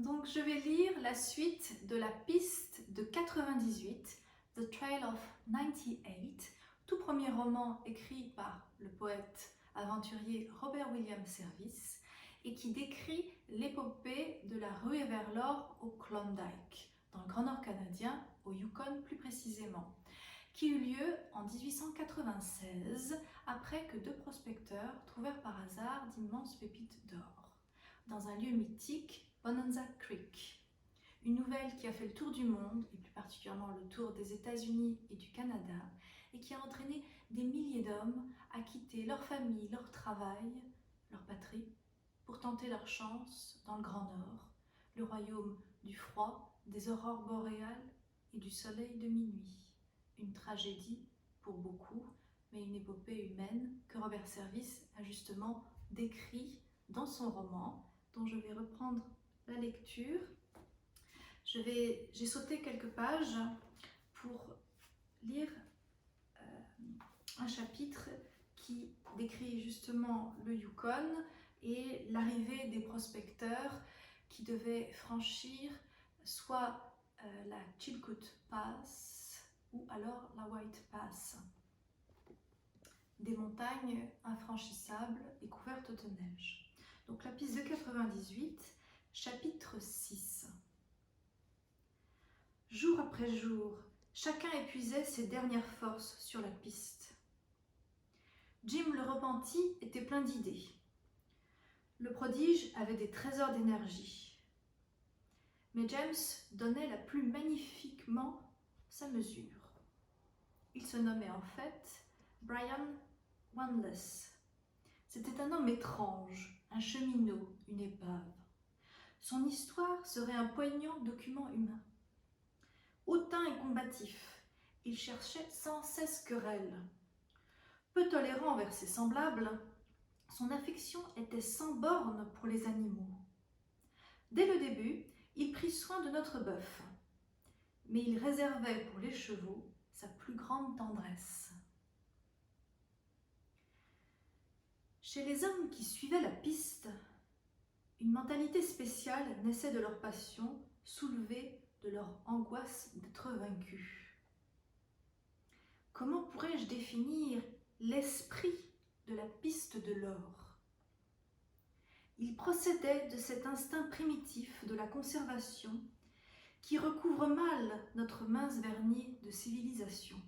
Donc je vais lire la suite de la piste de 98, The Trail of 98, tout premier roman écrit par le poète aventurier Robert Williams Service et qui décrit l'épopée de la ruée vers l'or au Klondike, dans le Grand Nord canadien, au Yukon plus précisément, qui eut lieu en 1896 après que deux prospecteurs trouvèrent par hasard d'immenses pépites d'or dans un lieu mythique, Bonanza Creek. Une nouvelle qui a fait le tour du monde, et plus particulièrement le tour des États-Unis et du Canada, et qui a entraîné des milliers d'hommes à quitter leur famille, leur travail, leur patrie, pour tenter leur chance dans le Grand Nord, le royaume du froid, des aurores boréales et du soleil de minuit. Une tragédie pour beaucoup, mais une épopée humaine que Robert Service a justement décrit dans son roman, dont je vais reprendre la lecture. J'ai sauté quelques pages pour lire un chapitre qui décrit justement le Yukon et l'arrivée des prospecteurs qui devaient franchir soit la Chilkoot Pass ou alors la White Pass, des montagnes infranchissables et couvertes de neige. Donc la piste de 98, chapitre 6. Jour après jour, chacun épuisait ses dernières forces sur la piste. Jim le repenti était plein d'idées. Le prodige avait des trésors d'énergie. Mais James donnait la plus magnifiquement sa mesure. Il se nommait en fait Brian Wanless. C'était un homme étrange, un cheminot, une épave. Son histoire serait un poignant document humain. Hautain et combatif, il cherchait sans cesse querelle. Peu tolérant envers ses semblables, son affection était sans borne pour les animaux. Dès le début, il prit soin de notre bœuf, mais il réservait pour les chevaux sa plus grande tendresse. Chez les hommes qui suivaient la piste, une mentalité spéciale naissait de leur passion, soulevée de leur angoisse d'être vaincus. Comment pourrais-je définir l'esprit de la piste de l'or? Il procédait de cet instinct primitif de la conservation qui recouvre mal notre mince vernis de civilisation.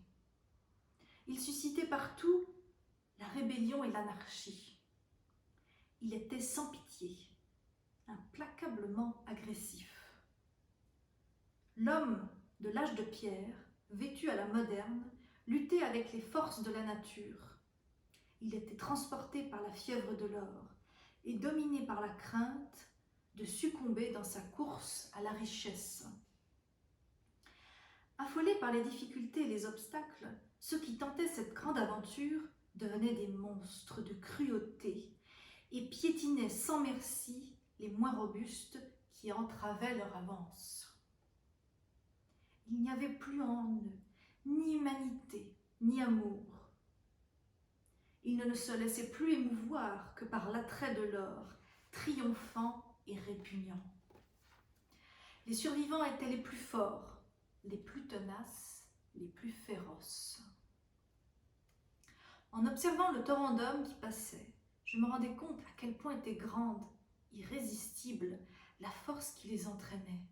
Il suscitait partout la rébellion et l'anarchie. Il était sans pitié, implacablement agressif. L'homme de l'âge de pierre, vêtu à la moderne, luttait avec les forces de la nature. Il était transporté par la fièvre de l'or et dominé par la crainte de succomber dans sa course à la richesse. Affolés par les difficultés et les obstacles, ceux qui tentaient cette grande aventure devenaient des monstres de cruauté et piétinaient sans merci les moins robustes qui entravaient leur avance. Il n'y avait plus en eux ni humanité, ni amour. Ils ne se laissaient plus émouvoir que par l'attrait de l'or, triomphant et répugnant. Les survivants étaient les plus forts, les plus tenaces, les plus féroces. En observant le torrent d'hommes qui passait, je me rendais compte à quel point était grande, irrésistible, la force qui les entraînait.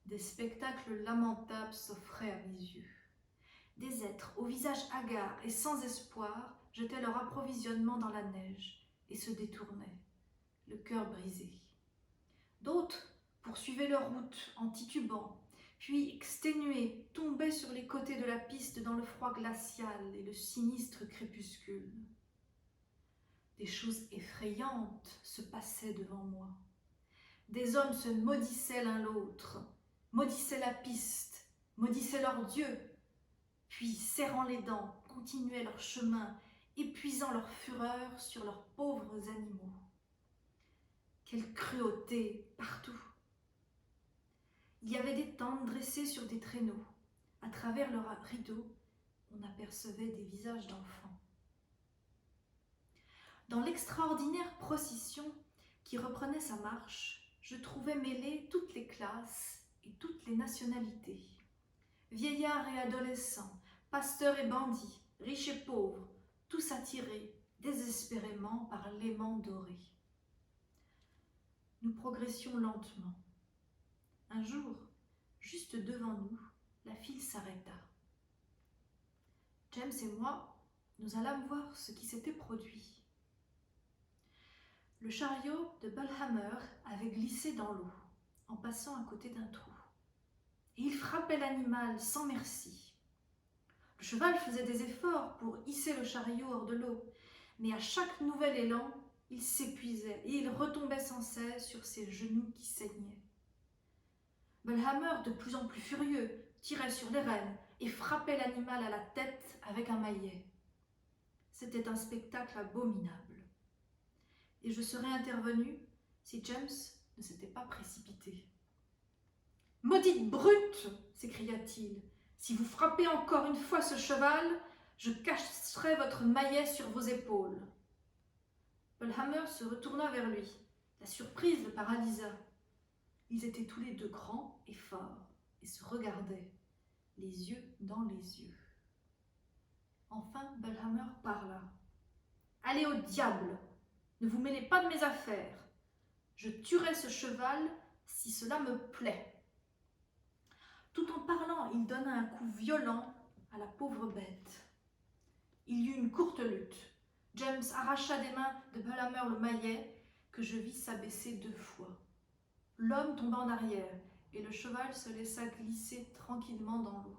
Des spectacles lamentables s'offraient à mes yeux. Des êtres au visage hagard et sans espoir jetaient leur approvisionnement dans la neige et se détournaient, le cœur brisé. D'autres poursuivaient leur route en titubant, puis exténués, tombaient sur les côtés de la piste dans le froid glacial et le sinistre crépuscule. Des choses effrayantes se passaient devant moi. Des hommes se maudissaient l'un l'autre, maudissaient la piste, maudissaient leur Dieu, puis, serrant les dents, continuaient leur chemin, épuisant leur fureur sur leurs pauvres animaux. Quelle cruauté partout! Il y avait des tentes dressées sur des traîneaux. À travers leurs rideaux, on apercevait des visages d'enfants. Dans l'extraordinaire procession qui reprenait sa marche, je trouvais mêlées toutes les classes et toutes les nationalités. Vieillards et adolescents, pasteurs et bandits, riches et pauvres, tous attirés désespérément par l'aimant doré. Nous progressions lentement. Un jour, juste devant nous, la file s'arrêta. James et moi, nous allâmes voir ce qui s'était produit. Le chariot de Bullhammer avait glissé dans l'eau, en passant à côté d'un trou. Et il frappait l'animal sans merci. Le cheval faisait des efforts pour hisser le chariot hors de l'eau, mais à chaque nouvel élan, il s'épuisait et il retombait sans cesse sur ses genoux qui saignaient. Bullhammer, de plus en plus furieux, tirait sur les rênes et frappait l'animal à la tête avec un maillet. C'était un spectacle abominable. Et je serais intervenue si James ne s'était pas précipité. « Maudite brute !» s'écria-t-il. « Si vous frappez encore une fois ce cheval, je cacherai votre maillet sur vos épaules. » Bullhammer se retourna vers lui. La surprise le paralysa. Ils étaient tous les deux grands et forts et se regardaient, les yeux dans les yeux. Enfin, Bullhammer parla. « Allez au diable! Ne vous mêlez pas de mes affaires. Je tuerai ce cheval si cela me plaît. » Tout en parlant, il donna un coup violent à la pauvre bête. Il y eut une courte lutte. James arracha des mains de Bullhammer le maillet que je vis s'abaisser 2 fois. L'homme tomba en arrière et le cheval se laissa glisser tranquillement dans l'eau.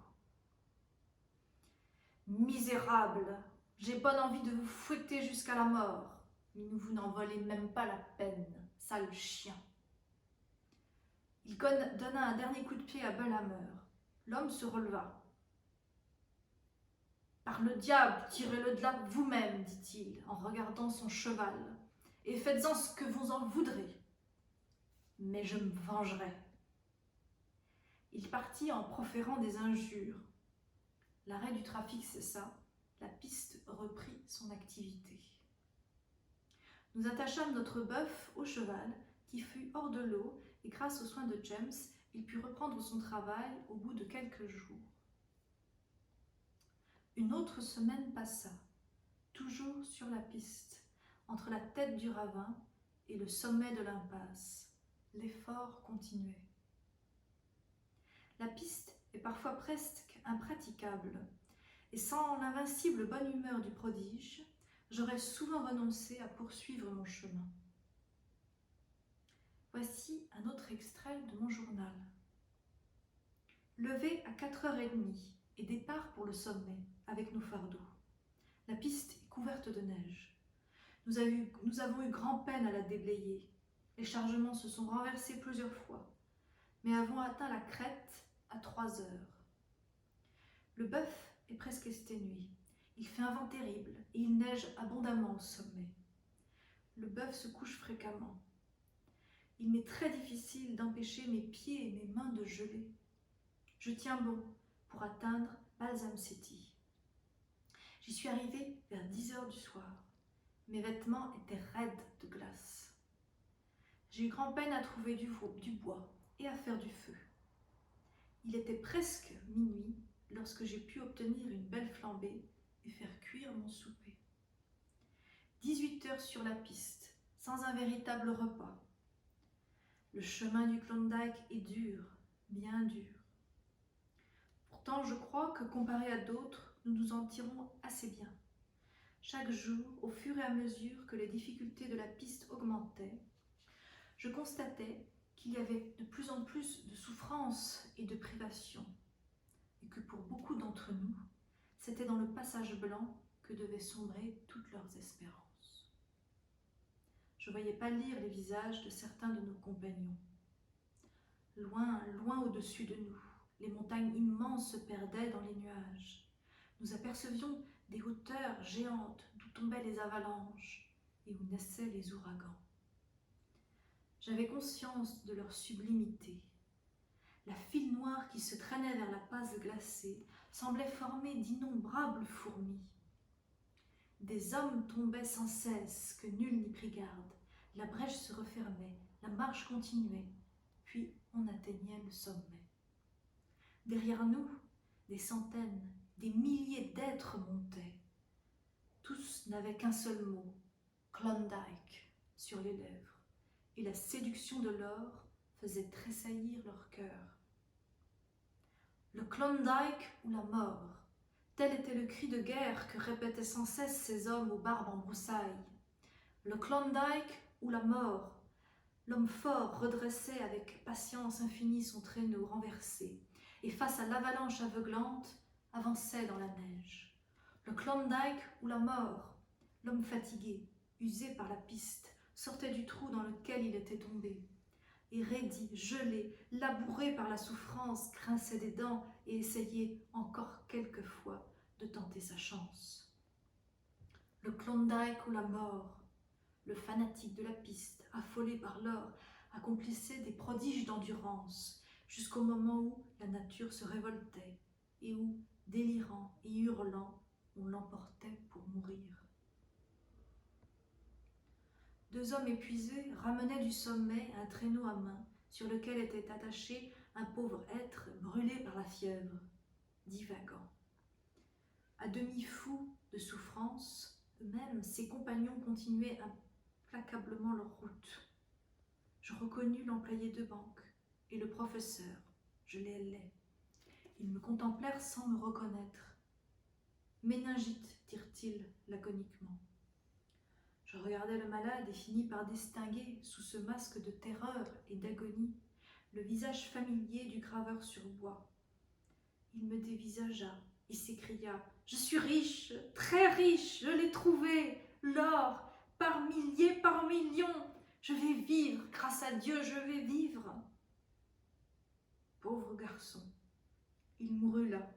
« Misérable, j'ai bonne envie de vous fouetter jusqu'à la mort, mais vous n'en valez même pas la peine, sale chien. » Il donna un dernier coup de pied à Bullhammer. L'homme se releva. « Par le diable, tirez-le de là vous-même, dit-il, en regardant son cheval, et faites-en ce que vous en voudrez. Mais je me vengerai. » Il partit en proférant des injures. L'arrêt du trafic cessa, la piste reprit son activité. Nous attachâmes notre bœuf au cheval, qui fut hors de l'eau, et grâce aux soins de James, il put reprendre son travail au bout de quelques jours. Une autre semaine passa, toujours sur la piste, entre la tête du ravin et le sommet de l'impasse. L'effort continuait. La piste est parfois presque impraticable, et sans l'invincible bonne humeur du prodige, j'aurais souvent renoncé à poursuivre mon chemin. Voici un autre extrait de mon journal. Levé à 4h30 et départ pour le sommet avec nos fardeaux. La piste est couverte de neige. Nous avons eu grand-peine à la déblayer. Les chargements se sont renversés plusieurs fois, mais avons atteint la crête à 3h. Le bœuf est presque exténué. Il fait un vent terrible et il neige abondamment au sommet. Le bœuf se couche fréquemment. Il m'est très difficile d'empêcher mes pieds et mes mains de geler. Je tiens bon pour atteindre Balsam City. J'y suis arrivée vers 10h du soir. Mes vêtements étaient raides de glace. J'ai eu grand-peine à trouver du bois et à faire du feu. Il était presque minuit lorsque j'ai pu obtenir une belle flambée et faire cuire mon souper. 18h sur la piste, sans un véritable repas. Le chemin du Klondike est dur, bien dur. Pourtant, je crois que comparé à d'autres, nous nous en tirons assez bien. Chaque jour, au fur et à mesure que les difficultés de la piste augmentaient, je constatais qu'il y avait de plus en plus de souffrances et de privations, et que pour beaucoup d'entre nous, c'était dans le passage blanc que devaient sombrer toutes leurs espérances. Je voyais pâlir les visages de certains de nos compagnons. Loin, loin au-dessus de nous, les montagnes immenses se perdaient dans les nuages. Nous apercevions des hauteurs géantes d'où tombaient les avalanches et où naissaient les ouragans. J'avais conscience de leur sublimité. La file noire qui se traînait vers la passe glacée semblait former d'innombrables fourmis. Des hommes tombaient sans cesse, que nul n'y prit garde. La brèche se refermait, La marche continuait, puis on atteignait le sommet. Derrière nous, des centaines, des milliers d'êtres montaient. Tous n'avaient qu'un seul mot, Klondike, sur les lèvres, et la séduction de l'or faisait tressaillir leur cœur. Le Klondike ou la mort, tel était le cri de guerre que répétaient sans cesse ces hommes aux barbes en broussailles. Le Klondike ou la mort, l'homme fort redressait avec patience infinie son traîneau renversé, et face à l'avalanche aveuglante, avançait dans la neige. Le Klondike ou la mort, l'homme fatigué, usé par la piste, sortait du trou dans lequel il était tombé. Et raidi, gelé, labouré par la souffrance, grinçait des dents et essayait encore quelquefois de tenter sa chance. Le Klondike ou la mort, le fanatique de la piste, affolé par l'or, accomplissait des prodiges d'endurance, jusqu'au moment où la nature se révoltait et où, délirant et hurlant, on l'emportait pour mourir. Deux hommes épuisés ramenaient du sommet un traîneau à main sur lequel était attaché un pauvre être brûlé par la fièvre, divagant. À demi fous de souffrance, eux-mêmes, ses compagnons continuaient implacablement leur route. Je reconnus l'employé de banque et le professeur, je les hais. Ils me contemplèrent sans me reconnaître. « Méningite » dirent-ils laconiquement. Je regardai le malade et finis par distinguer, sous ce masque de terreur et d'agonie, le visage familier du graveur sur bois. Il me dévisagea et s'écria « Je suis riche, très riche, je l'ai trouvé, l'or, par milliers, par millions, je vais vivre, grâce à Dieu, je vais vivre. » Pauvre garçon, il mourut là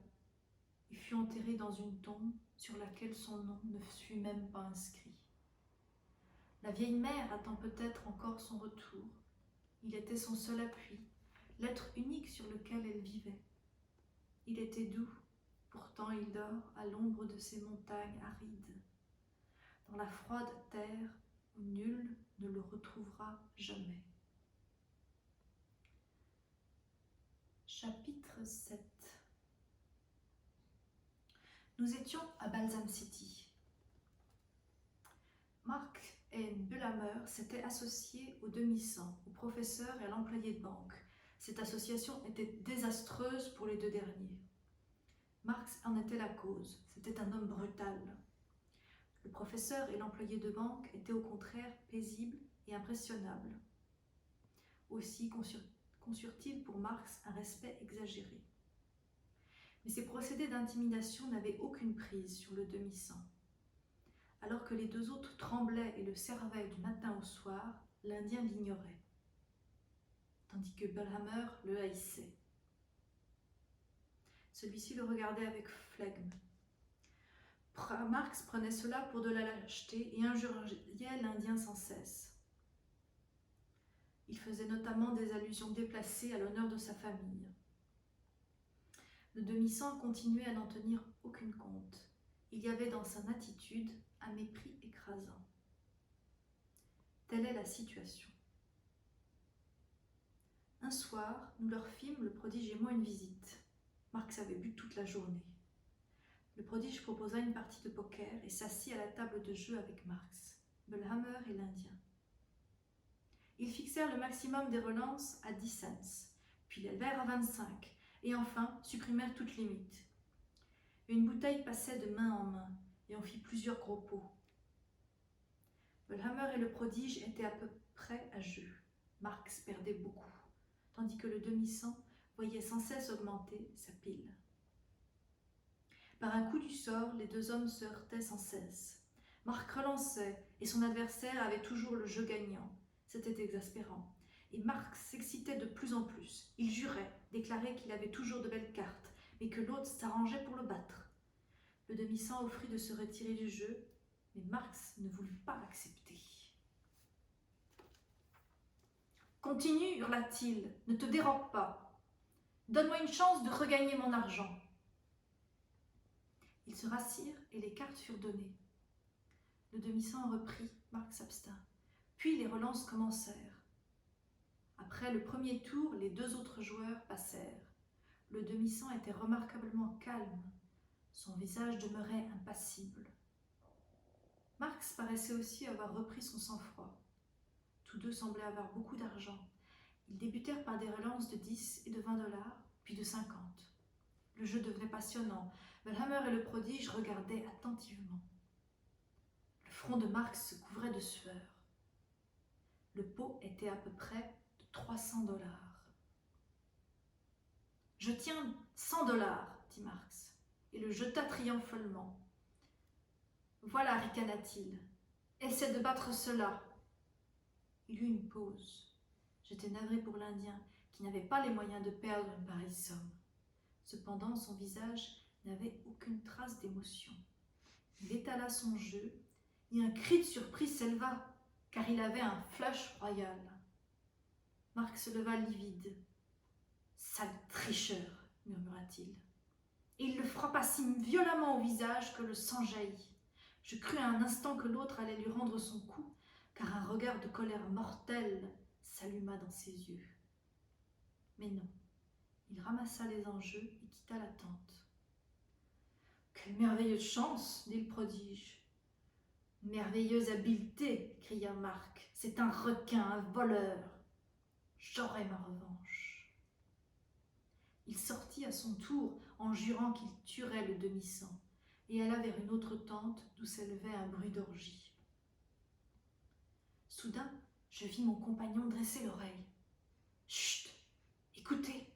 et fut enterré dans une tombe sur laquelle son nom ne fut même pas inscrit. La vieille mère attend peut-être encore son retour. Il était son seul appui, l'être unique sur lequel elle vivait. Il était doux, pourtant il dort à l'ombre de ces montagnes arides, dans la froide terre où nul ne le retrouvera jamais. Chapitre 7. Nous étions à Balsam City. Mark et Bellhammer s'étaient associés aux demi-cents, au professeur et à l'employé de banque. Cette association était désastreuse pour les deux derniers. Marx en était la cause. C'était un homme brutal. Le professeur et l'employé de banque étaient au contraire paisibles et impressionnables. Aussi conçurent-ils pour Marx un respect exagéré. Mais ces procédés d'intimidation n'avaient aucune prise sur le demi-cent. Alors que les deux autres tremblaient et le servaient du matin au soir, l'Indien l'ignorait, tandis que Bellhammer le haïssait. Celui-ci le regardait avec flegme. Marx prenait cela pour de la lâcheté et injuriait l'Indien sans cesse. Il faisait notamment des allusions déplacées à l'honneur de sa famille. Le demi-cent continuait à n'en tenir aucune compte. Il y avait dans son attitude un mépris écrasant. Telle est la situation. Un soir, nous leur fîmes, le prodige et moi, une visite. Marx avait bu toute la journée. Le prodige proposa une partie de poker et s'assit à la table de jeu avec Marx, Bellhammer et l'Indien. Ils fixèrent le maximum des relances à 10 cents, puis l'élevèrent à 25, et enfin supprimèrent toute limite. Une bouteille passait de main en main, et on fit plusieurs gros pots. Bellhammer et le prodige étaient à peu près à jeu. Marx perdait beaucoup, tandis que le demi-cent voyait sans cesse augmenter sa pile. Par un coup du sort, les deux hommes se heurtaient sans cesse. Marx relançait, et son adversaire avait toujours le jeu gagnant. C'était exaspérant. Et Marx s'excitait de plus en plus. Il jurait, déclarait qu'il avait toujours de belles cartes, mais que l'autre s'arrangeait pour le battre. Le demi-cent offrit de se retirer du jeu, mais Marx ne voulut pas accepter. « Continue, hurla-t-il, ne te dérobe pas. Donne-moi une chance de regagner mon argent. » Ils se rassirent et les cartes furent données. Le demi-cent reprit, Marx s'abstint. Puis les relances commencèrent. Après le premier tour, les 2 autres joueurs passèrent. Le demi-sang était remarquablement calme. Son visage demeurait impassible. Marx paraissait aussi avoir repris son sang-froid. Tous deux semblaient avoir beaucoup d'argent. Ils débutèrent par des relances de 10 et de 20 dollars, puis de 50. Le jeu devenait passionnant. Melhammer et le prodige regardaient attentivement. Le front de Marx se couvrait de sueur. Le pot était à peu près de 300 dollars. « Je tiens 100 dollars, dit Marx, et le jeta triomphalement. Voilà, ricana-t-il. Essaie de battre cela. Il eut une pause. J'étais navré pour l'Indien, qui n'avait pas les moyens de perdre une pareille somme. Cependant, son visage n'avait aucune trace d'émotion. Il étala son jeu, et un cri de surprise s'éleva, car il avait un flush royal. Marx se leva livide. « Sale tricheur !» murmura-t-il. Et il le frappa si violemment au visage que le sang jaillit. Je crus un instant que l'autre allait lui rendre son coup, car un regard de colère mortelle s'alluma dans ses yeux. Mais non, il ramassa les enjeux et quitta la tente. « Quelle merveilleuse chance !» dit le prodige. « Merveilleuse habileté !» cria Marc. « C'est un requin, un voleur. J'aurai ma revanche. » Il sortit à son tour en jurant qu'il tuerait le demi-sang et alla vers une autre tente d'où s'élevait un bruit d'orgie. Soudain, je vis mon compagnon dresser l'oreille. « Chut, écoutez !»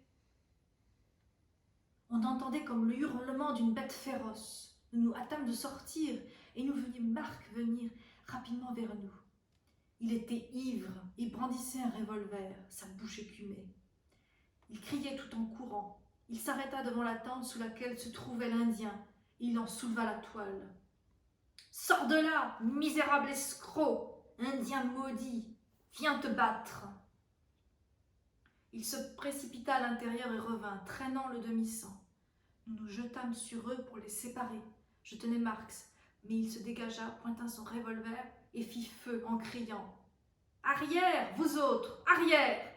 On entendait comme le hurlement d'une bête féroce. Nous nous hâtâmes de sortir et nous vîmes Marc venir rapidement vers nous. Il était ivre et brandissait un revolver, sa bouche écumée. Il criait tout en courant. Il s'arrêta devant la tente sous laquelle se trouvait l'Indien et il en souleva la toile. « Sors de là, misérable escroc, Indien maudit, viens te battre !» Il se précipita à l'intérieur et revint, traînant le demi-sang. Nous nous jetâmes sur eux pour les séparer. Je tenais Marx, mais il se dégagea, pointa son revolver et fit feu en criant « Arrière, vous autres, arrière !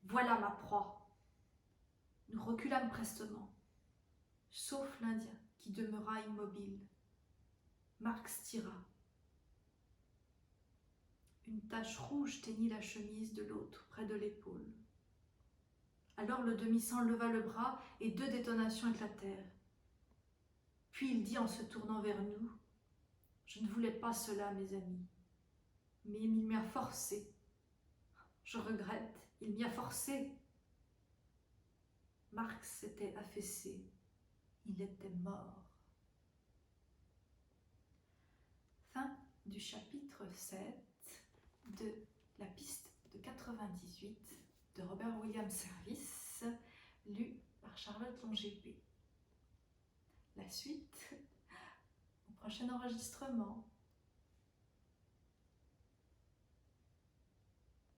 Voilà ma proie !» Nous reculâmes prestement, sauf l'Indien qui demeura immobile. Marx tira. Une tache rouge teignit la chemise de l'autre, près de l'épaule. Alors le demi-sang leva le bras et 2 détonations éclatèrent. Puis il dit en se tournant vers nous, « Je ne voulais pas cela, mes amis, mais il m'y a forcé. Je regrette, il m'y a forcé. » Marx s'était affaissé. Il était mort. Fin du chapitre 7 de La piste de 98 de Robert William Service, lu par Charlotte Longépée. La suite au prochain enregistrement.